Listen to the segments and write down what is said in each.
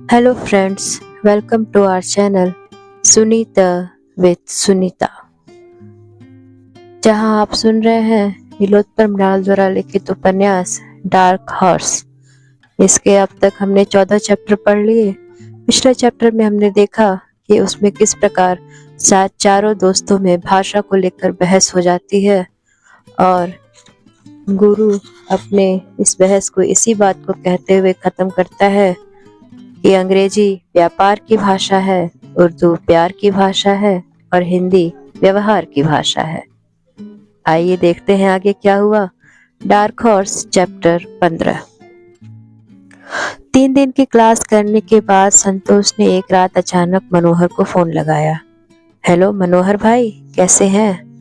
Hello friends, welcome to our channel Sunita with Sunita, जहां आप सुन रहे हैं नीलोत्पल मृणाल द्वारा लिखित उपन्यास डार्क हॉर्स। इसके अब तक हमने 14 चैप्टर पढ़ लिए। पिछले चैप्टर में हमने देखा कि उसमें किस प्रकार चारों दोस्तों में भाषा को लेकर बहस हो जाती है और गुरु अपने इस बहस को इसी बात को कहते हुए खत्म करता है कि अंग्रेजी व्यापार की भाषा है, उर्दू प्यार की भाषा है और हिंदी व्यवहार की भाषा है। आइए देखते हैं आगे क्या हुआ। Dark horse chapter 15। 3 दिन की क्लास करने के बाद संतोष ने एक रात अचानक मनोहर को फोन लगाया। हेलो मनोहर भाई, कैसे हैं?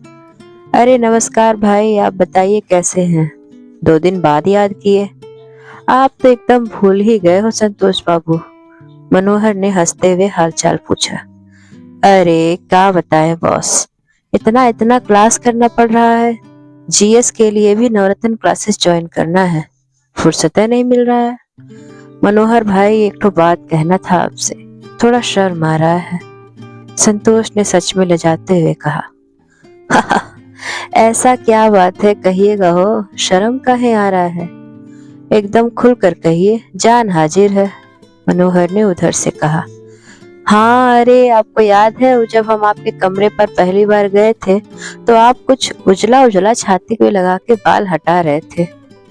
अरे नमस्कार भाई, आप बताइए कैसे हैं? 2 दिन बाद याद किए। आप तो एकदम भूल ही गए हो संतोष बाबू, मनोहर ने हंसते हुए हालचाल पूछा। अरे क्या बताएं बॉस, इतना इतना क्लास करना पड़ रहा है। जीएस के लिए भी नवरत्न क्लासेस ज्वाइन करना है, फुर्सत नहीं मिल रहा है। मनोहर भाई, एक तो बात कहना था आपसे, थोड़ा शर्म आ रहा है, संतोष ने सच में लजाते हुए कहा। ऐसा क्या बात है, कहिएगा हो, शर्म काहे आ रहा है? एकदम खुलकर कहिए, जान हाजिर है, मनोहर ने उधर से कहा। हाँ, अरे आपको याद है वो जब हम आपके कमरे पर पहली बार गए थे तो आप कुछ उजला उजला छाती को लगा के बाल हटा रहे थे।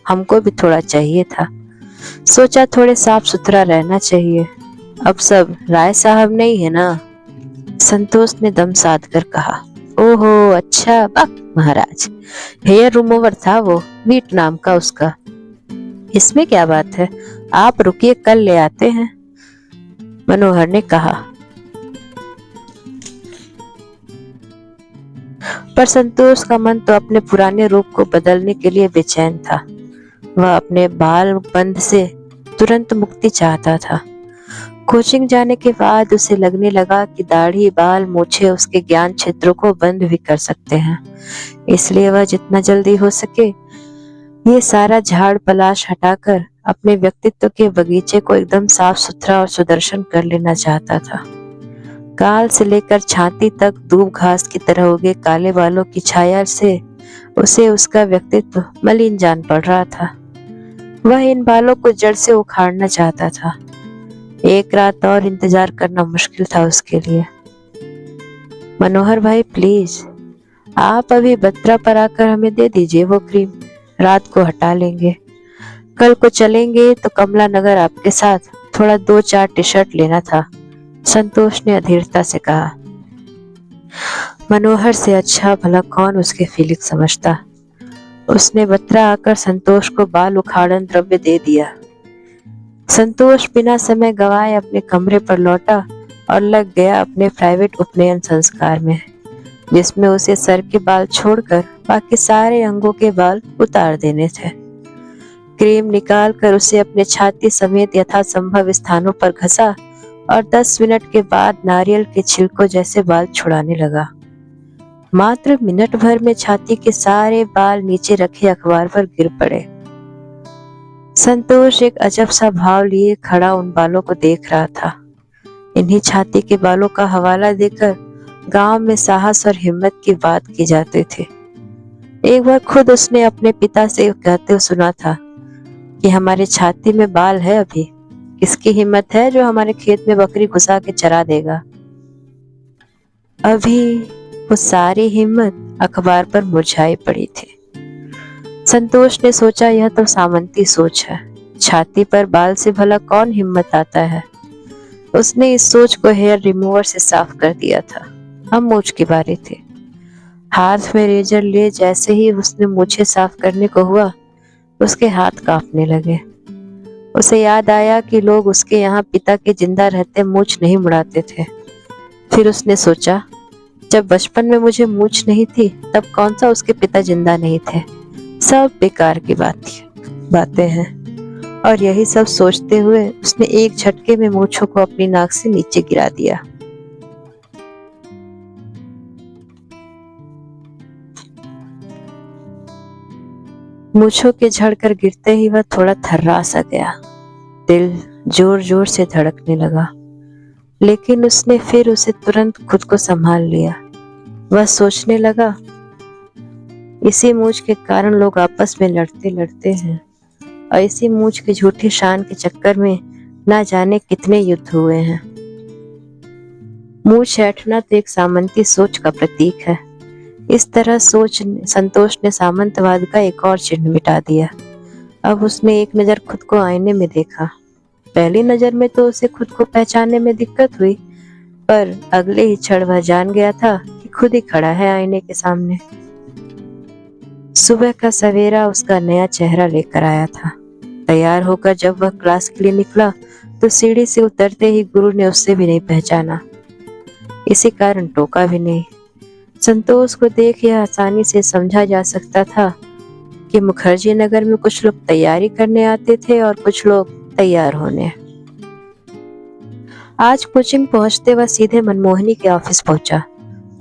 हमको भी थोड़ा चाहिए था, सोचा थोड़े साफ सुथरा रहना चाहिए। अब सब राय साहब नहीं है ना, संतोष ने दम साध कर कहा। ओहो अच्छा, बक महाराज, हेयर रिमूवर था वो, वीट नाम का उसका। इसमें क्या बात है, आप रुकिए कल ले आते हैं, मनोहर ने कहा। पर संतोष का मन तो अपने पुराने रूप को बदलने के लिए बेचैन था। वह अपने बाल बंद से तुरंत मुक्ति चाहता था। कोचिंग जाने के बाद उसे लगने लगा कि दाढ़ी बाल मूछें उसके ज्ञान क्षेत्रों को बंद भी कर सकते हैं। इसलिए वह जितना जल्दी हो सके ये सारा झाड़ पलाश हटाकर अपने व्यक्तित्व के बगीचे को एकदम साफ सुथरा और सुदर्शन कर लेना चाहता था। गाल से लेकर छाती तक दूब घास की तरह उगे काले बालों की छाया से उसे उसका व्यक्तित्व मलिन जान पड़ रहा था। वह इन बालों को जड़ से उखाड़ना चाहता था। एक रात और इंतजार करना मुश्किल था उसके लिए। मनोहर भाई प्लीज, आप अभी बत्रा पर आकर हमें दे दीजिए वो क्रीम, रात को हटा लेंगे। कल को चलेंगे तो कमला नगर आपके साथ, थोड़ा 2-4 टी शर्ट लेना था, संतोष ने अधीरता से कहा। मनोहर से अच्छा भला कौन उसके फीलिंग समझता। उसने बत्रा आकर संतोष को बाल उखाड़न द्रव्य दे दिया। संतोष बिना समय गवाए अपने कमरे पर लौटा और लग गया अपने प्राइवेट उपनयन संस्कार में, जिसमें उसे सर के बाल छोड़कर बाकी सारे अंगों के बाल उतार देने थे। क्रीम निकालकर उसे अपने छाती समेत यथासंभव स्थानों पर घसा और 10 मिनट के बाद नारियल के छिलकों जैसे बाल छुड़ाने लगा। मात्र मिनट भर में छाती के सारे बाल नीचे रखे अखबार पर गिर पड़े। संतोष एक अजब सा भाव लिए खड़ा उन बालों को देख रहा था। इन्हीं छाती के बालों का हवाला देकर गांव में साहस और हिम्मत की बात की जाती थी। एक बार खुद उसने अपने पिता से कहते हुए सुना था कि हमारे छाती में बाल है अभी, किसकी हिम्मत है जो हमारे खेत में बकरी घुसा के चरा देगा। अभी वो सारी हिम्मत अखबार पर मुरझाई पड़ी थी। संतोष ने सोचा यह तो सामंती सोच है, छाती पर बाल से भला कौन हिम्मत आता है। उसने इस सोच को हेयर रिमूवर से साफ कर दिया था। अब मूछ की बारी थी। हाथ में रेजर लिए जैसे ही उसने मूछें साफ करने को हुआ, उसके हाथ कांपने लगे। उसे याद आया कि लोग उसके यहाँ पिता के जिंदा रहते मूछ नहीं मुड़ाते थे। फिर उसने सोचा, जब बचपन में मुझे मूछ नहीं थी तब कौन सा उसके पिता जिंदा नहीं थे, सब बेकार की बातें हैं। और यही सब सोचते हुए उसने एक झटके में मूछों को अपनी नाक से नीचे गिरा दिया। मूंछों के झड़कर गिरते ही वह थोड़ा थर्रा सा गया। दिल जोर जोर से धड़कने लगा, लेकिन उसने फिर उसे तुरंत खुद को संभाल लिया। वह सोचने लगा, इसी मूंछ के कारण लोग आपस में लड़ते लड़ते हैं और इसी मूंछ की झूठी शान के चक्कर में ना जाने कितने युद्ध हुए हैं। मूंछ ऐंठना तो एक सामंती सोच का प्रतीक है। इस तरह सोच संतोष ने सामंतवाद का एक और चिन्ह मिटा दिया। अब उसने एक नजर खुद को आईने में देखा। पहली नजर में तो उसे खुद को पहचानने में दिक्कत हुई, पर अगले ही क्षण वह जान गया था कि खुद ही खड़ा है आईने के सामने। सुबह का सवेरा उसका नया चेहरा लेकर आया था। तैयार होकर जब वह क्लास के लिए निकला तो सीढ़ी से उतरते ही गुरु ने उससे भी नहीं पहचाना, इसी कारण टोका भी नहीं। संतोष को देख यह आसानी से समझा जा सकता था कि मुखर्जी नगर में कुछ लोग तैयारी करने आते थे और कुछ लोग तैयार होने। आज कोचिंग पहुंचते वह सीधे मनमोहिनी के ऑफिस पहुंचा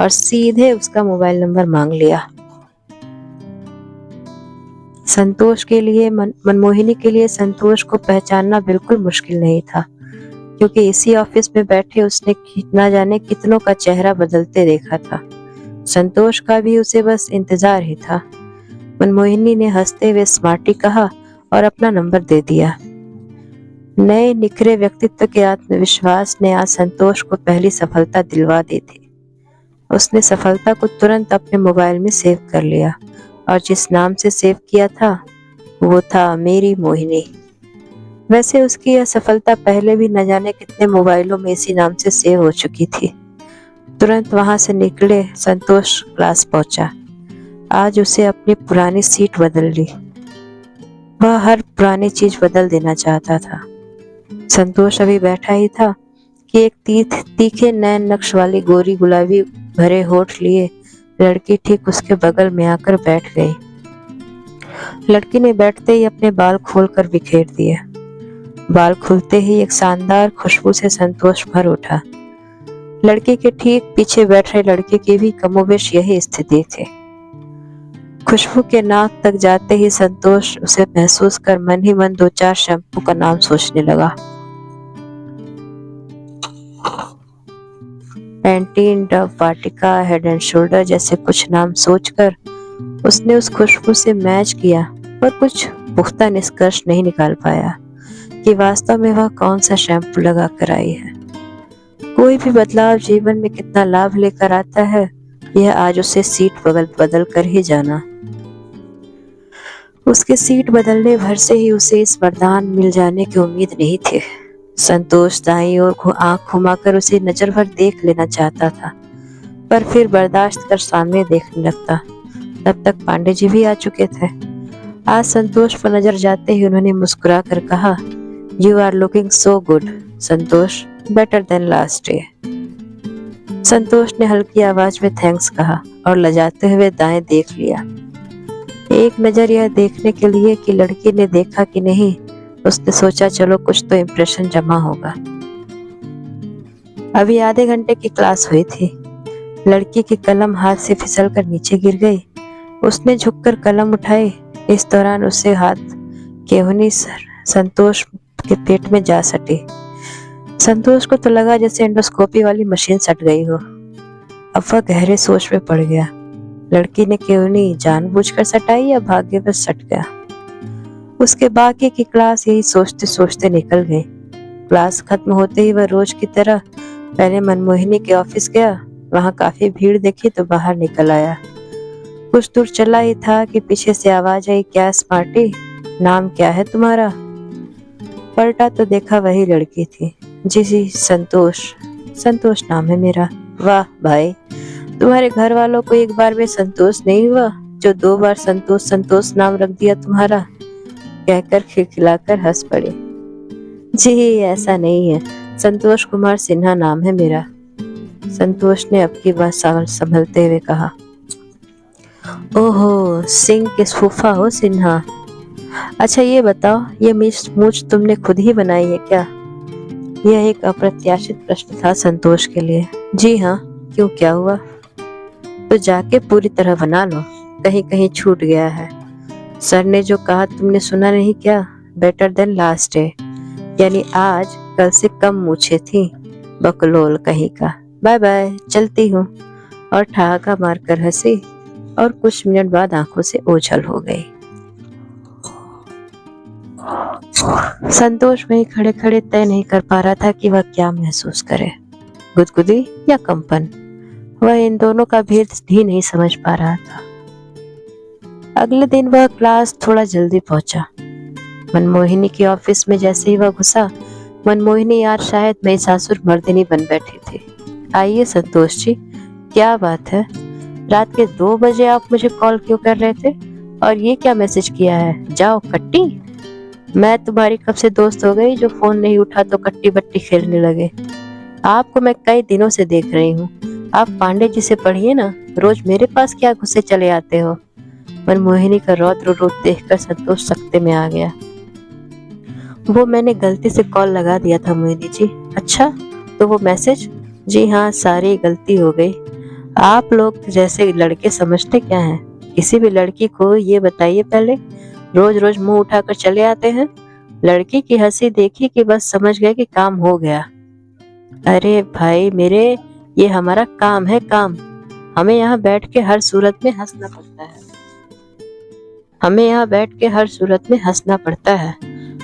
और सीधे उसका मोबाइल नंबर मांग लिया। संतोष के लिए मनमोहिनी के लिए संतोष को पहचानना बिल्कुल मुश्किल नहीं था, क्योंकि इसी ऑफिस में बैठे उसने ना जाने कितनों का चेहरा बदलते देखा था। संतोष का भी उसे बस इंतजार ही था। मनमोहिनी ने हंसते हुए स्मार्टी कहा और अपना नंबर दे दिया। नए निखरे व्यक्तित्व के आत्मविश्वास ने आज संतोष को पहली सफलता दिलवा दी थी। उसने सफलता को तुरंत अपने मोबाइल में सेव कर लिया और जिस नाम से सेव किया था वो था मेरी मोहिनी। वैसे उसकी यह सफलता पहले भी न जाने कितने मोबाइलों में इसी नाम से सेव हो चुकी थी। तुरंत वहां से निकले संतोष क्लास पहुंचा। आज उसे अपनी पुरानी सीट बदल ली। वह हर पुरानी चीज बदल देना चाहता था। संतोष अभी बैठा ही था कि एक तीखे नैन नक्श वाली गोरी गुलाबी भरे होठ लिए लड़की ठीक उसके बगल में आकर बैठ गई। लड़की ने बैठते ही अपने बाल खोलकर बिखेर दिए। बाल खुलते ही एक शानदार खुशबू से संतोष भर उठा। लड़की के ठीक पीछे बैठ रहे लड़के की भी कमोबेश यही स्थिति थी। खुशबू के नाक तक जाते ही संतोष उसे महसूस कर मन ही मन 2-4 शैम्पू का नाम सोचने लगा। Pantene, Dove, Vatika, head and shoulder जैसे कुछ नाम सोचकर उसने उस खुशबू से मैच किया, पर कुछ पुख्ता निष्कर्ष नहीं निकाल पाया कि वास्तव में वह कौन सा शैम्पू लगा कर आई है। कोई भी बदलाव जीवन में कितना लाभ लेकर आता है, यह आज उसे सीट बदल कर ही जाना। उसके सीट बदलने भर से ही उसे इस वरदान मिल जाने की उम्मीद नहीं थी। संतोष दाईं ओर आंख घुमाकर उसे नजर भर देख लेना चाहता था, पर फिर बर्दाश्त कर सामने देखने लगता। तब तक पांडे जी भी आ चुके थे। आज संतोष पर नजर जाते ही उन्होंने मुस्कुरा कर कहा, you are looking so good Santosh, better than last day. Santosh ने हल्की आवाज में थैंक्स कहा और लजाते हुए दाएं देख लिया। एक नजर यह देखने के लिए कि लड़की ने देखा कि नहीं, उसने सोचा चलो कुछ तो इम्प्रेशन जमा होगा। अभी आधे घंटे की क्लास हुई थी। लड़की की कलम हाथ से फिसल कर नीचे गिर गई। उसने झुककर कलम उठाई। इस दौरान उसे हाथ केहूनी संतोष के पेट में जा सटी। संतोष को तो लगा जैसे एंडोस्कोपी वाली मशीन सट गई हो। अब वह गहरे सोच में पड़ गया। लड़की ने केहूनी जानबूझकर सटाई या भाग्यवश सट गया। उसके बाकी की क्लास यही सोचते सोचते निकल गई। क्लास खत्म होते ही वह रोज की तरह पहले मनमोहिनी के ऑफिस गया। वहां काफी भीड़ देखी तो बाहर निकल आया। कुछ दूर चला ही था कि पीछे से आवाज आई, क्या स्मार्टी, नाम क्या है तुम्हारा? पलटा तो देखा वही लड़की थी। जी संतोष, संतोष नाम है मेरा। वाह भाई, तुम्हारे घर वालों को एक बार में संतोष नहीं हुआ जो 2 बार संतोष संतोष नाम रख दिया तुम्हारा, कहकर खिलखिलाकर हंस पड़े। जी ऐसा नहीं है, संतोष कुमार सिन्हा नाम है मेरा, संतोष ने अब की बात संभलते हुए कहा। ओहो, सिंह के फूफा हो सिन्हा। अच्छा ये बताओ, ये मूछ तुमने खुद ही बनाई है क्या? यह एक अप्रत्याशित प्रश्न था संतोष के लिए। जी हाँ, क्यों, क्या हुआ? तो जाके पूरी तरह बना लो, कहीं कहीं छूट गया है। सर ने जो कहा तुमने सुना नहीं क्या? बेटर देन लास्ट डे, यानी आज कल से कम मूछें थी। बकलोल कहीं का। बाय बाय, चलती हूँ। और ठहाका मारकर हंसी और कुछ मिनट बाद आंखों से ओझल हो गई। संतोष वहीं खड़े खड़े तय नहीं कर पा रहा था कि वह क्या महसूस करे, गुदगुदी या कंपन। वह इन दोनों का भेद भी नहीं समझ पा रहा था। अगले दिन वह क्लास थोड़ा जल्दी पहुंचा। मनमोहिनी के ऑफिस में जैसे ही वह घुसा, मनमोहिनी यार शायद मेरी सासुर मर्दिनी बन बैठी थी। आइए संतोष जी, क्या बात है? रात के 2 बजे आप मुझे कॉल क्यों कर रहे थे? और ये क्या मैसेज किया है? जाओ कट्टी। मैं तुम्हारी कब से दोस्त हो गई जो फोन नहीं उठा तो कट्टी बट्टी खेलने लगे। आपको मैं कई दिनों से देख रही हूँ। आप पांडे जी से पढ़िए ना, रोज मेरे पास क्या घुसे चले आते हो। मनमोहिनी का रौद्र रूप देखकर संतोष सख्ते में आ गया। वो मैंने गलती से कॉल लगा दिया था मोहिनी जी। अच्छा, तो वो मैसेज? जी हाँ, सारी गलती हो गई। आप लोग जैसे लड़के समझते क्या हैं? किसी भी लड़की को ये बताइए पहले, रोज रोज मुंह उठाकर चले आते हैं। लड़की की हंसी देखी कि बस समझ गए कि काम हो गया। अरे भाई मेरे, ये हमारा काम है, काम। हमें यहाँ बैठ के हर सूरत में हंसना पड़ता है। हमें यहाँ बैठ के हर सूरत में हंसना पड़ता है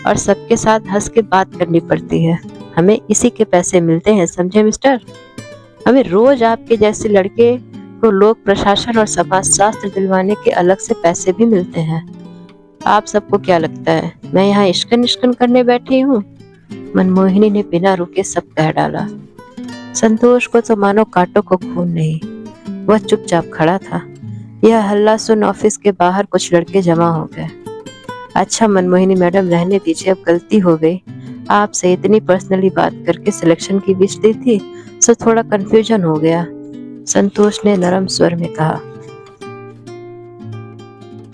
और सबके साथ हंस के बात करनी पड़ती है। हमें इसी के पैसे मिलते हैं, समझे मिस्टर? हमें रोज आपके जैसे लड़के को लोक प्रशासन और समाजशास्त्र दिलवाने के अलग से पैसे भी मिलते हैं। आप सबको क्या लगता है मैं यहाँ इश्कन इश्कन करने बैठी हूँ? मनमोहिनी ने बिना रुके सब कह डाला। संतोष को तो मानो कांटों को खून नहीं। वह चुपचाप खड़ा था। यह हल्ला सुन ऑफिस के बाहर कुछ लड़के जमा हो गए। अच्छा मनमोहिनी मैडम, रहने दीजिए, अब गलती हो गई। आपसे इतनी पर्सनली बात करके सिलेक्शन की विश दी थी, सो थोड़ा कंफ्यूजन हो गया, संतोष ने नरम स्वर में कहा।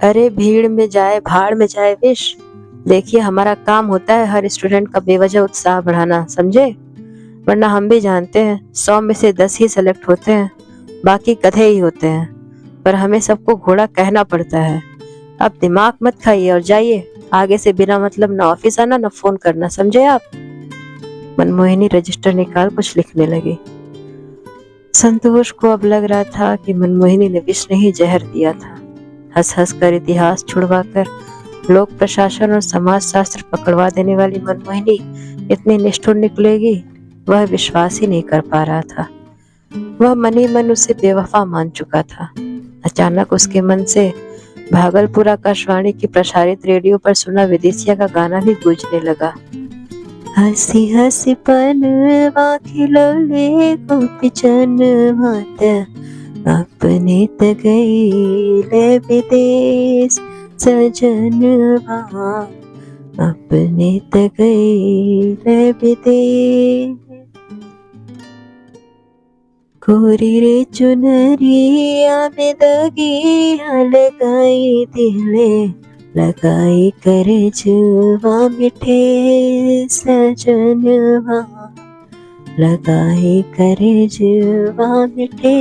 अरे भीड़ में जाए भाड़ में जाए विश। देखिए, हमारा काम होता है हर स्टूडेंट का बेवजह उत्साह बढ़ाना, समझे? वरना हम भी जानते हैं 100 में से 10 ही सेलेक्ट होते हैं, बाकी गधे ही होते हैं। पर हमें सबको घोड़ा कहना पड़ता है। अब दिमाग मत खाइए और जाइए। आगे से बिना मतलब ना ऑफिस आना ना फोन करना, समझे आप? मनमोहिनी रजिस्टर निकाल कुछ लिखने लगी। संतोष को अब लग रहा था कि मनमोहिनी ने विष नहीं जहर दिया था। हंस हंस कर इतिहास छुड़वाकर लोक प्रशासन और समाज शास्त्र पकड़वा देने वाली मनमोहिनी इतनी निष्ठुर निकलेगी, वह विश्वास ही नहीं कर पा रहा था। वह मन ही मन उसे बेवफा मान चुका था। अचानक उसके मन से भागलपुर आकाशवाणी की प्रसारित रेडियो पर सुना विदेशिया का गाना भी गूंजने लगा। हंसी हंसी पनवा खिलौले गोपीचन माता, अपने त गईले विदेश सजनवा, अपने त गईले विदेश। कोरी रे चुनरिया में दगिया लगाई दिले, लगाई करे जुवा मिठे सजनवा, लगाई करे जुवा मिठे।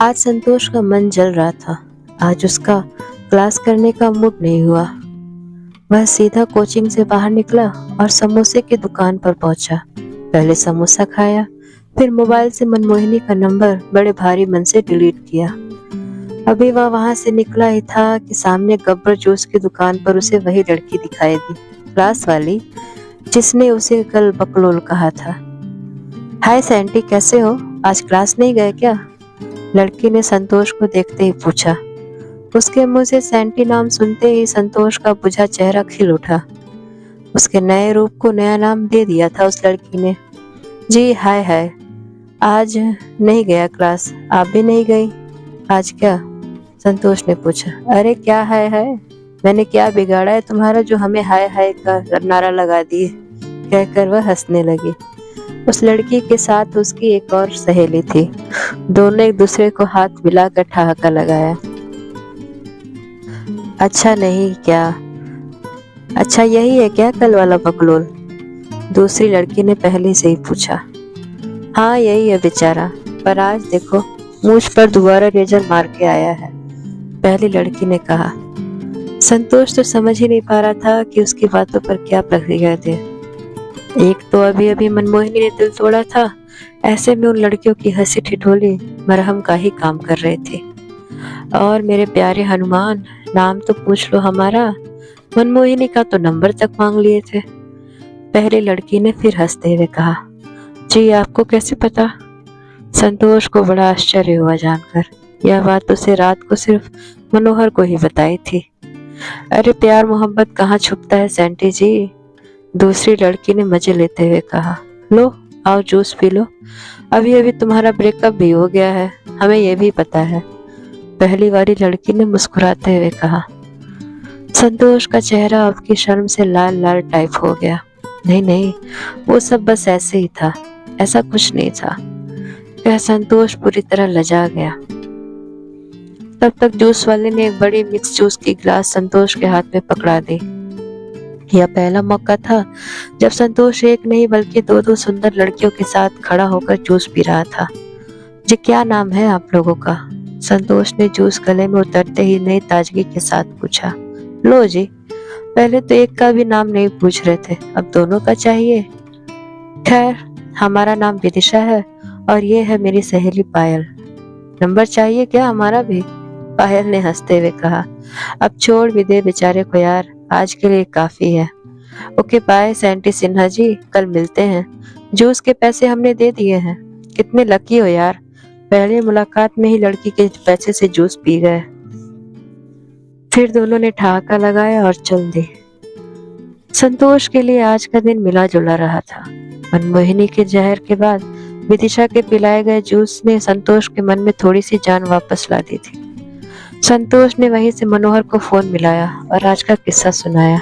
आज संतोष का मन जल रहा था। आज उसका क्लास करने का मूड नहीं हुआ। वह सीधा कोचिंग से बाहर निकला और समोसे की दुकान पर पहुंचा। पहले समोसा खाया, फिर मोबाइल से मनमोहिनी का नंबर बड़े भारी मन से डिलीट किया। अभी वह वहां से निकला ही था कि सामने गब्बर जूस की दुकान पर उसे वही लड़की दिखाई दी, क्लास वाली जिसने उसे कल बकलोल कहा था। हाय सैंटी, कैसे हो? आज क्लास नहीं गए क्या? लड़की ने संतोष को देखते ही पूछा। उसके मुंह से सैंटी नाम सुनते ही संतोष का बुझा चेहरा खिल उठा। उसके नए रूप को नया नाम दे दिया था उस लड़की ने। जी हाय हाय, आज नहीं गया क्लास। आप भी नहीं गई? आज क्या? संतोष ने पूछा। अरे क्या हाय हाय, मैंने क्या बिगाड़ा है तुम्हारा जो हमें हाय हाय का नारा लगा दिए? कहकर वह हंसने लगी। उस लड़की के साथ उसकी एक और सहेली थी। दोनों एक दूसरे को हाथ मिलाकर ठहाका लगाया। अच्छा नहीं क्या? अच्छा यही है क्या कल वाला बकलोल? दूसरी लड़की ने पहले से ही पूछा। हाँ यही है बेचारा, पर आज देखो मुझ पर दोबारा रेजर मार के आया है, पहली लड़की ने कहा। संतोष तो समझ ही नहीं पा रहा था कि उसकी बातों पर क्या प्रक्रिया दे। एक तो अभी अभी मनमोहिनी ने दिल तोड़ा था, ऐसे में उन लड़कियों की हंसी ठिठोली मरहम का ही काम कर रहे थे। और मेरे प्यारे हनुमान, नाम तो पूछ लो हमारा। मनमोहिनी का तो नंबर तक मांग लिए थे। पहली लड़की ने फिर हंसते हुए कहा, जी आपको कैसे पता? संतोष को बड़ा आश्चर्य हुआ जानकर। यह बात उसे रात को सिर्फ मनोहर को ही बताई थी। अरे प्यार मोहब्बत कहाँ छुपता है सेंटी जी, दूसरी लड़की ने मजे लेते हुए कहा। लो आओ जूस पी लो, अभी अभी तुम्हारा ब्रेकअप भी हो गया है, हमें यह भी पता है, पहली वाली लड़की ने मुस्कुराते हुए कहा। संतोष का चेहरा अब की शर्म से लाल लाल टाइप हो गया। नहीं नहीं, वो सब बस ऐसे ही था, ऐसा कुछ नहीं था। वह संतोष पूरी तरह लजा गया। तब तक जूस वाले ने एक बड़ी मिक्स जूस की गिलास संतोष के हाथ में पकड़ा दी। यह पहला मौका था जब संतोष एक नहीं बल्कि दो दो सुंदर लड़कियों के साथ खड़ा होकर जूस पी रहा था। जी क्या नाम है आप लोगों का? संतोष ने जूस गले में उतरते ही नई ताजगी के साथ पूछा। लो जी, पहले तो एक का भी नाम नहीं पूछ रहे थे, अब दोनों का चाहिए। खैर, हमारा नाम विदिशा है और ये है मेरी सहेली पायल। नंबर चाहिए क्या हमारा भी? पायल ने हंसते हुए कहा। अब छोड़ भी दे बेचारे को यार, आज के लिए काफी है। Okay bye senti Sinha ji, कल मिलते हैं। जूस के पैसे हमने दे दिए हैं। कितने लकी हो यार, पहले मुलाकात में ही लड़की के पैसे से जूस पी गए। फिर दोनों ने ठहाका लगाया और चल दी। संतोष के लिए आज का दिन मिला जुला रहा था। मनमोहिनी के जहर के बाद विदिशा के पिलाए गए जूस ने संतोष के मन में थोड़ी सी जान वापस ला दी थी। संतोष ने वहीं से मनोहर को फोन मिलाया और आज का किस्सा सुनाया।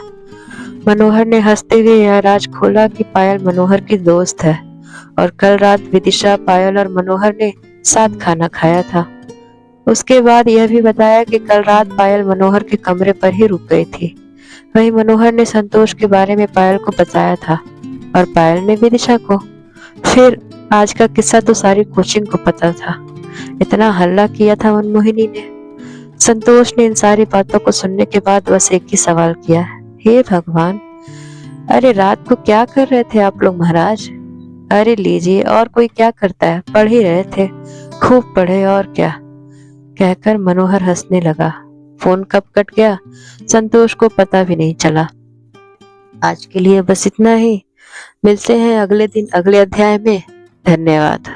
मनोहर ने हंसते हुए यह राज खोला कि पायल मनोहर की दोस्त है और कल रात विदिशा, पायल और मनोहर ने साथ खाना खाया था। उसके बाद यह भी बताया कि कल रात पायल मनोहर के कमरे पर ही रुक गई थी। वहीं मनोहर ने संतोष के बारे में पायल को बताया था और पायल ने विदिशा को। फिर आज का किस्सा तो सारी कोचिंग को पता था। इतना हल्ला किया था मनमोहिनी ने। संतोष ने इन सारी बातों को सुनने के बाद बस एक ही सवाल किया, हे भगवान, अरे रात को क्या कर रहे थे आप लोग महाराज? अरे लीजिए, और कोई क्या करता है, पढ़ ही रहे थे, खूब पढ़े और क्या, कहकर मनोहर हंसने लगा। फोन कब कट गया संतोष को पता भी नहीं चला। आज के लिए बस इतना ही, मिलते हैं अगले दिन अगले अध्याय में। धन्यवाद।